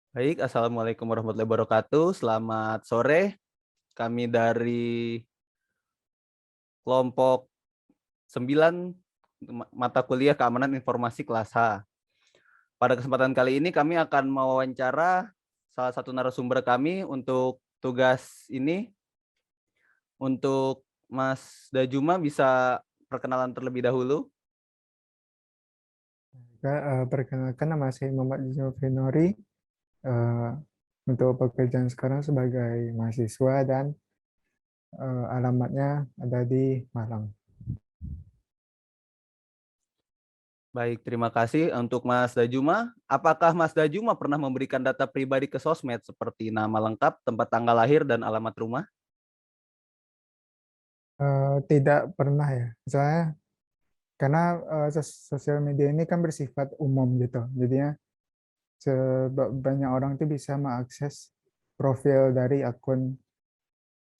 Baik, assalamualaikum warahmatullahi wabarakatuh. Selamat sore. Kami dari kelompok 9 mata kuliah Keamanan Informasi kelas H. Pada kesempatan kali ini kami akan mewawancara salah satu narasumber kami untuk tugas ini. Untuk Mas Dajuma bisa perkenalan terlebih dahulu. Perkenalkan nama saya Muhammad Jofrinori. eh, untuk pekerjaan sekarang sebagai mahasiswa dan alamatnya ada di Malang. Baik, terima kasih untuk Mas Dajuma. Apakah Mas Dajuma pernah memberikan data pribadi ke sosmed seperti nama lengkap, tempat tanggal lahir, dan alamat rumah? Tidak pernah ya, misalnya karena sosial media ini kan bersifat umum gitu, jadinya banyak orang tuh bisa mengakses profil dari akun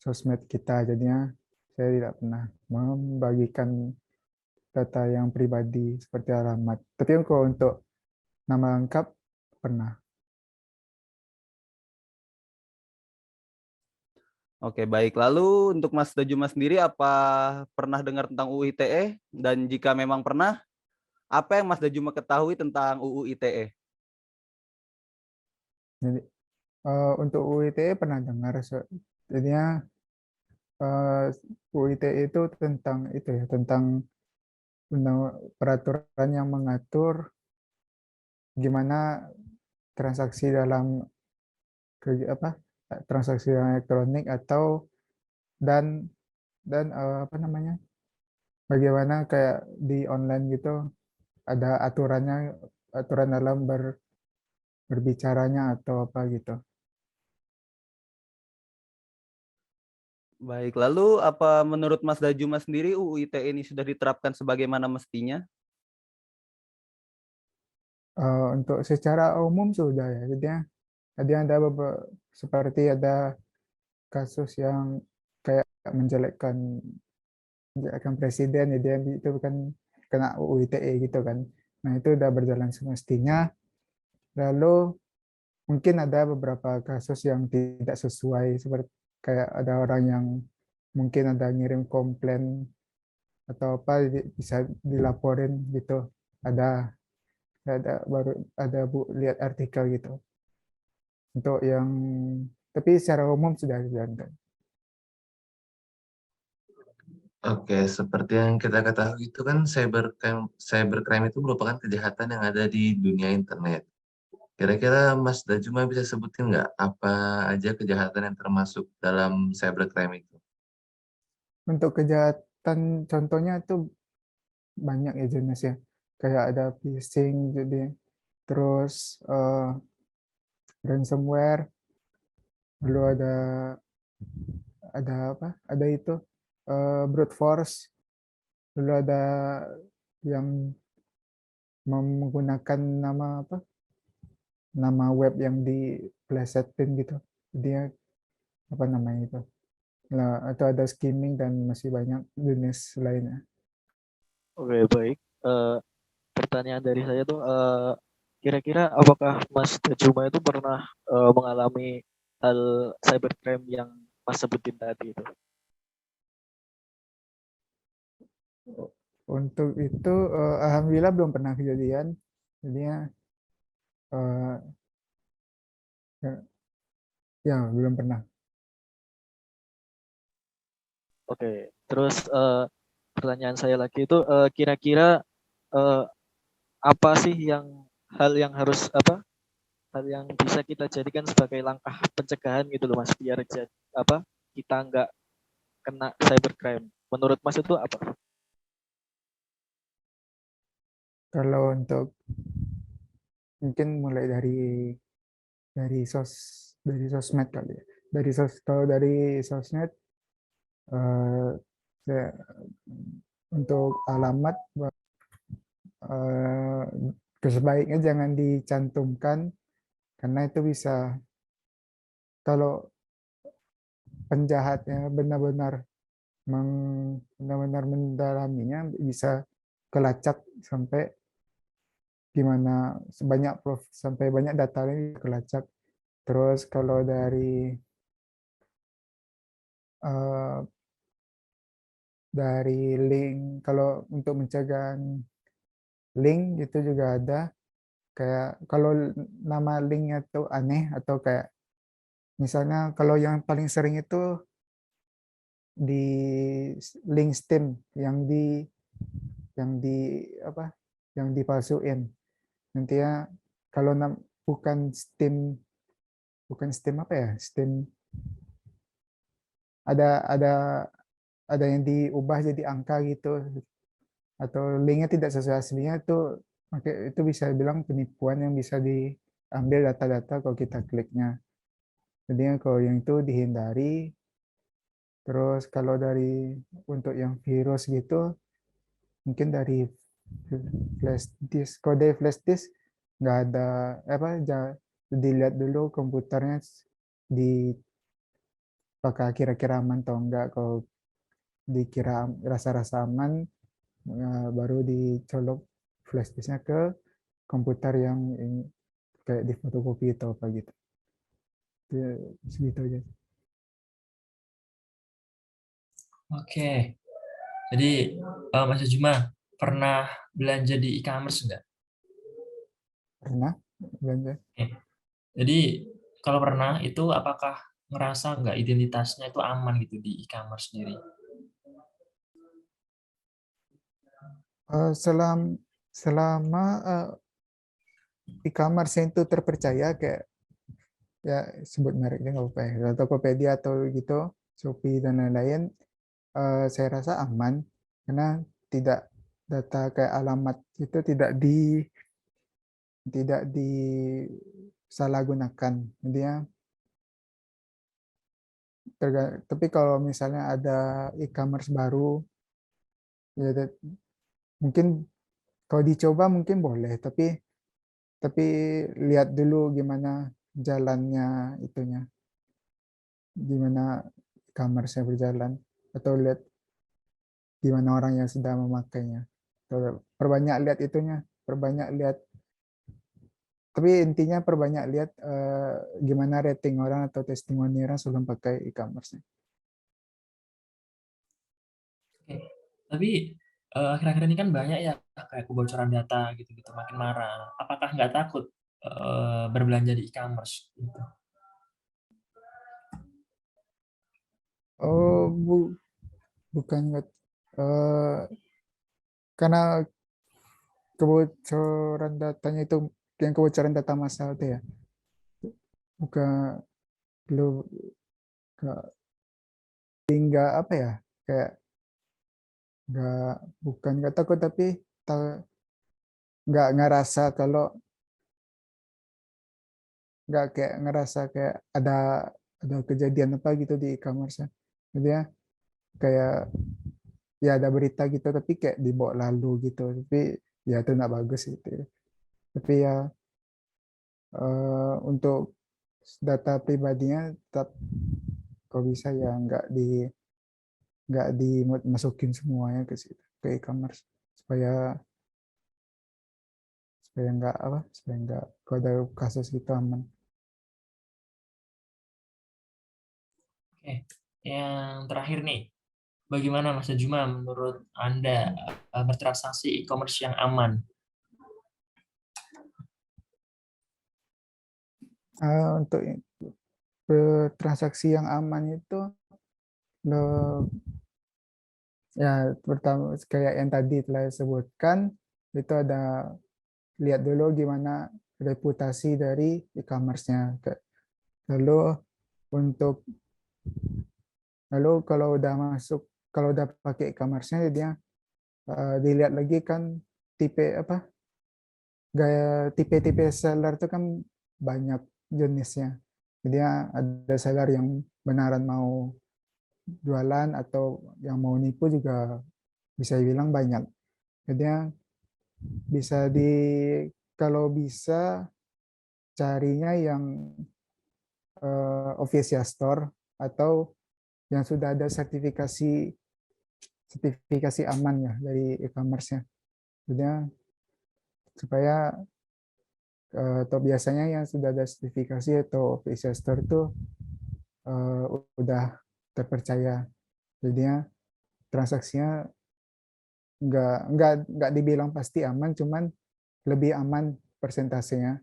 sosmed kita, jadinya saya tidak pernah membagikan data yang pribadi seperti alamat. Tapi kalau untuk nama lengkap pernah. Oke, baik. Lalu untuk Mas Dajuma sendiri, apa pernah dengar tentang UU ITE? Dan jika memang pernah, apa yang Mas Dajuma ketahui tentang UU ITE? Jadi untuk UU ITE pernah dengar, jadinya UU ITE itu tentang itu ya, tentang peraturan yang mengatur gimana transaksi dalam apa transaksi elektronik atau dan apa namanya, bagaimana kayak di online gitu ada aturannya, aturan dalam berbicaranya atau apa gitu. Baik, lalu apa menurut Mas Dajuma sendiri UU ITE ini sudah diterapkan sebagaimana mestinya? Untuk secara umum sudah ya, jadinya tadi ada beberapa seperti ada kasus yang kayak menjelekkan presiden, ya dia itu kan kena UU ITE gitu kan. Nah itu udah berjalan semestinya. Lalu mungkin ada beberapa kasus yang tidak sesuai, seperti kayak ada orang yang mungkin ada ngirim komplain atau apa, bisa dilaporin gitu. Ada ada baru ada bu lihat artikel gitu. Untuk yang tapi secara umum sudah dijalankan. Oke, seperti yang kita ketahui itu kan cybercrime itu merupakan kejahatan yang ada di dunia internet. Kira-kira Mas Dajuma bisa sebutin nggak apa aja kejahatan yang termasuk dalam cybercrime itu? Untuk kejahatan contohnya itu banyak ya jenisnya. Kayak ada phishing, jadi terus ransomware, lalu ada apa? Ada itu brute force, lalu ada yang menggunakan nama apa? Nama web yang diplesetin gitu. Dia apa namanya itu? Nah, atau ada skimming dan masih banyak jenis lainnya. Oke, baik. Eh, Pertanyaan dari saya tuh, kira-kira apakah Mas Juma itu pernah mengalami hal cybercrime yang Mas sebutin tadi itu? Untuk itu alhamdulillah belum pernah kejadian. Jadinya eh, ya, ya, belum pernah. Oke, terus pertanyaan saya lagi itu, kira-kira eh, apa sih hal yang harus apa hal yang bisa kita jadikan sebagai langkah pencegahan gitu loh Mas, biar apa kita nggak kena cybercrime. Menurut Mas itu apa? Kalau untuk mungkin mulai dari dari sosmed kali ya. Kalau dari sosmed eh, saya- untuk alamat eh, sebaiknya jangan dicantumkan karena itu bisa, kalau penjahatnya benar-benar mendalaminya, bisa kelacak sampai gimana, sampai banyak data ini kelacak. Terus kalau eh, dari link, kalau untuk mencegah link itu juga ada. Kayak kalau nama linknya tuh aneh atau kayak misalnya kalau yang paling sering itu di link Steam yang di yang di apa yang dipalsuin. Nantinya kalau bukan Steam apa ya? Steam ada ada yang diubah jadi angka gitu atau linknya tidak sesuai aslinya itu bisa bilang penipuan yang bisa diambil data-data kalau kita kliknya. Jadi kalau yang itu dihindari. Terus kalau untuk yang virus gitu mungkin dari flash disk. Kalau dari flash disk nggak ada dilihat dulu komputernya di apakah kira-kira aman atau enggak. Kalau dikira rasa-rasa aman baru dicolok flash disknya ke komputer yang kayak di fotokopi atau apa gitu. Segitu aja. Oke. Jadi Mas Juma pernah belanja di e-commerce nggak? Pernah belanja? Oke. Jadi kalau pernah itu apakah ngerasa nggak identitasnya itu aman gitu di e-commerce sendiri? Selama e-commerce itu terpercaya kayak ya sebut mereknya nggak apa ya, Tokopedia atau gitu, Shopee dan lain-lain, saya rasa aman karena tidak data kayak alamat itu tidak disalahgunakan. Jadi ya, tapi kalau misalnya ada e-commerce baru, ya mungkin kalau dicoba mungkin boleh, tapi lihat dulu gimana jalannya itunya, gimana e-commerce-nya berjalan, atau lihat gimana orang yang sedang memakainya. Perbanyak lihat itunya, perbanyak lihat. Tapi intinya perbanyak lihat gimana rating orang atau testimoni orang sebelum pakai e-commerce. Oke. Tapi akhir-akhir ini kan banyak ya kayak kebocoran data gitu-gitu makin marah. Apakah nggak takut berbelanja di e-commerce gitu? Oh, bukan karena kebocoran datanya itu yang kebocoran data massal itu ya. Bukan belum nggak apa ya kayak nggak bukan nggak takut tapi nggak ngerasa kalau nggak kayak ngerasa kayak ada kejadian apa gitu di e-commerce. Jadi ya kayak ya ada berita gitu tapi kayak dibawa lalu gitu, tapi ya itu nggak bagus gitu ya. Tapi ya untuk data pribadinya tetap kalau bisa ya nggak dimasukin semuanya ke situ, ke e-commerce, supaya supaya nggak kalau ada kasus itu aman. Oke. Yang terakhir nih, bagaimana Mas Juma menurut Anda bertransaksi e-commerce yang aman? Untuk transaksi yang aman itu ya pertama kayak yang tadi telah disebutkan, itu ada lihat dulu gimana reputasi dari e-commerce-nya. Lalu untuk kalau udah kalau udah pakai e-commerce-nya dia dilihat lagi kan tipe apa tipe-tipe seller itu kan banyak jenisnya. Jadi ada seller yang benaran mau jualan atau yang mau nipu juga bisa dibilang banyak. Jadi bisa kalau bisa carinya yang official store atau yang sudah ada sertifikasi aman ya dari e-commerce-nya. Jadi supaya atau biasanya yang sudah ada sertifikasi atau official store itu udah terpercaya. Jadinya transaksinya nggak dibilang pasti aman, cuman lebih aman persentasenya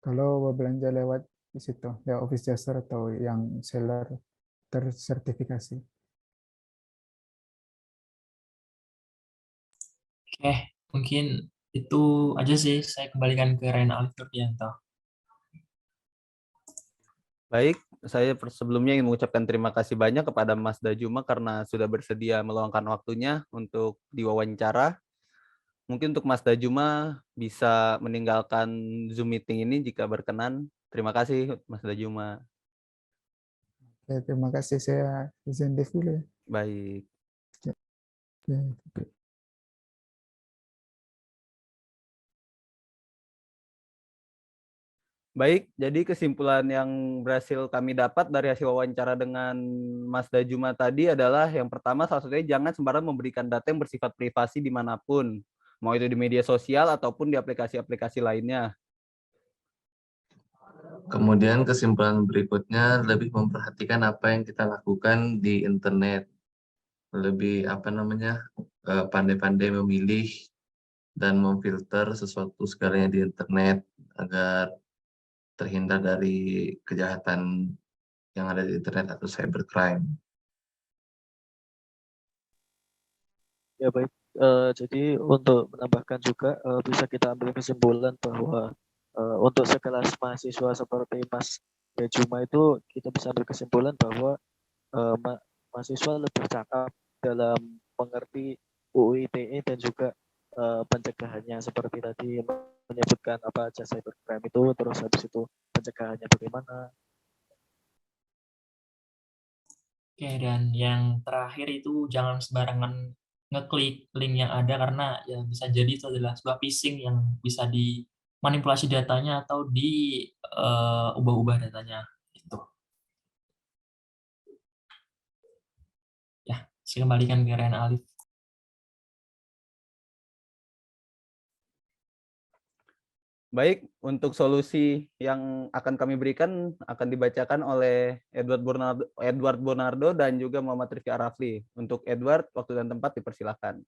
kalau belanja lewat di situ, ya official store atau yang seller tersertifikasi. Oke, mungkin itu aja sih. Saya kembalikan ke Rena Alif Nurdianto. Baik, saya sebelumnya ingin mengucapkan terima kasih banyak kepada Mas Dajuma karena sudah bersedia meluangkan waktunya untuk diwawancara. Mungkin untuk Mas Dajuma bisa meninggalkan Zoom meeting ini jika berkenan. Terima kasih Mas Dajuma. Oke, terima kasih, saya izin live dulu ya. Baik. Oke. Baik, jadi kesimpulan yang berhasil kami dapat dari hasil wawancara dengan Mas Dajuma tadi adalah yang pertama, salah satunya jangan sembarang memberikan data yang bersifat privasi dimanapun, mau itu di media sosial ataupun di aplikasi-aplikasi lainnya. Kemudian kesimpulan berikutnya lebih memperhatikan apa yang kita lakukan di internet. Lebih pandai-pandai memilih dan memfilter sesuatu segalanya di internet agar terhindar dari kejahatan yang ada di internet atau cybercrime. Ya baik. Jadi untuk menambahkan juga bisa kita ambil kesimpulan bahwa untuk sekelas mahasiswa seperti Mas Dajuma itu kita bisa ambil kesimpulan bahwa mahasiswa lebih cakap dalam mengerti UU ITE dan juga pencegahannya seperti tadi menyebutkan apa aja cybercrime itu, terus habis itu pencegahannya bagaimana. Oke, dan yang terakhir itu jangan sembarangan ngeklik link yang ada karena ya bisa jadi itu adalah sebuah phishing yang bisa dimanipulasi datanya atau diubah-ubah datanya gitu. Ya, saya kembalikan ke Rena Alif. Baik, untuk solusi yang akan kami berikan akan dibacakan oleh Edward Bonardo dan juga Muhammad Rifki Arafli. Untuk Edward, waktu dan tempat dipersilakan.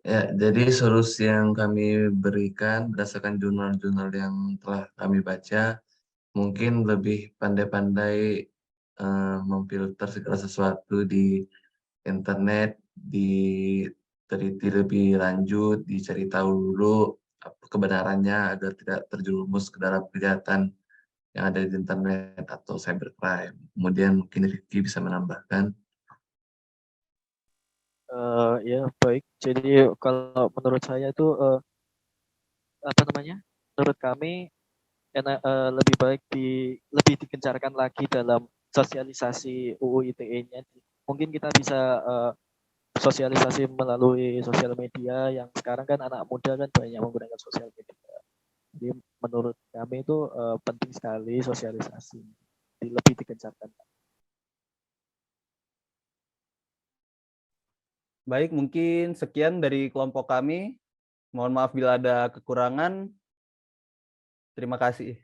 Ya, jadi solusi yang kami berikan berdasarkan jurnal-jurnal yang telah kami baca, mungkin lebih pandai-pandai memfilter segala sesuatu di internet, diteliti lebih lanjut, dicari tahu dulu kebenarannya agar tidak terjerumus ke dalam kejahatan yang ada di internet atau cybercrime. Kemudian mungkin Rifki bisa menambahkan. Ya baik. Jadi kalau menurut saya itu apa namanya? Menurut kami lebih baik lebih digencarkan lagi dalam sosialisasi UU ITE-nya. Mungkin kita bisa sosialisasi melalui sosial media yang sekarang kan anak muda kan banyak menggunakan sosial media. Jadi menurut kami itu penting sekali sosialisasi. Jadi lebih digencarkan. Baik, mungkin sekian dari kelompok kami. Mohon maaf bila ada kekurangan. Terima kasih.